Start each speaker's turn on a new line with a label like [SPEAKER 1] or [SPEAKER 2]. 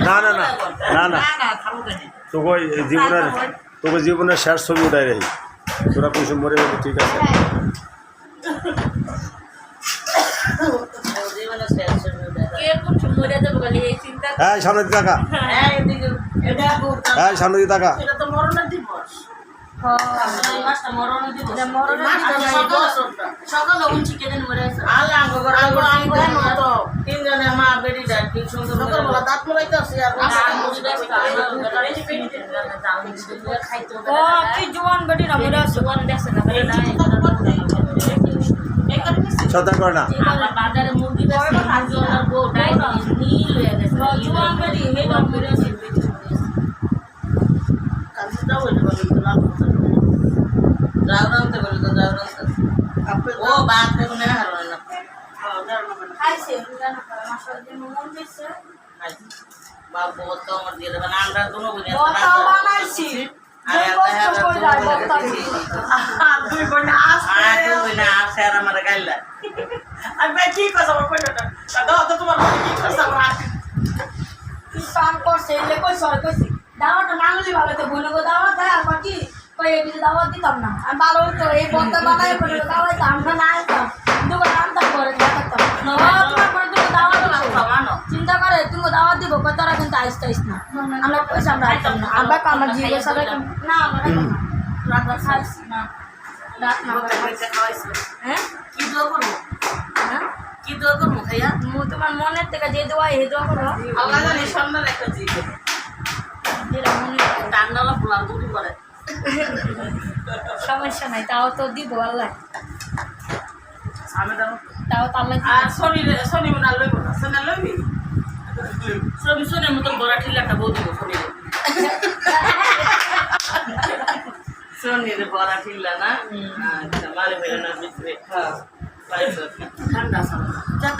[SPEAKER 1] না না না না না তোকে জীবনের শেষ ছবি উঠাই রে তোরা কিছু মরে যাবে ঠিক আছে হ্যাঁ সামনে দিকে টাকা হ্যাঁ সামনে দিকে টাকা সদা করে না
[SPEAKER 2] বাজারে মুরগি ও বাদ করে না হারো খাইছে বাবু তো আমার দিয়ে দেবেন আমরা দুনো বলি বানাইছি আমার গাইলা আমি কি কথা তোমার কাম করছে এলে কই সর কইছি দাওয়াটা না হলে ভালো তো বলবো দাওয়া দেয় আর বাকি কই এই দাওয়াত দিতাম না আমি ভালো তো এই বন্ধ বানায় বলে দাওয়াত আমরা না আইতাম দুটো কামটা করে দেখাতাম না তোমার পরে তুমি দাওয়াত মানো চিন্তা করে তুমি দাওয়াত দিব কত টাকা কিন্তু আইস না আমরা পয়সা আমরা আইতাম না আমরা আমার জিগে সারা না আমরা রাত খাইছি না রাত না পয়সা খাওয়াইছি হ্যাঁ কি দোয়া করব হ্যাঁ কি দোয়া করব খাইয়া তোমার মনের থেকে যে দোয়া এই দোয়া করো আল্লাহ জানে সামনে রেখে দিই টান্ডালা পোলা দুটি করে সমস্যা নাই তাও তো দিব আল্লাহ আমি তাও তো আল্লাহ আর শনি মনে লইব না শনি লইবি শনির মতো বড় ঠিলাটা বউ দিব শনির বড় ঠিলা না মারে ফেলে না বিক্রি ঠান্ডা যত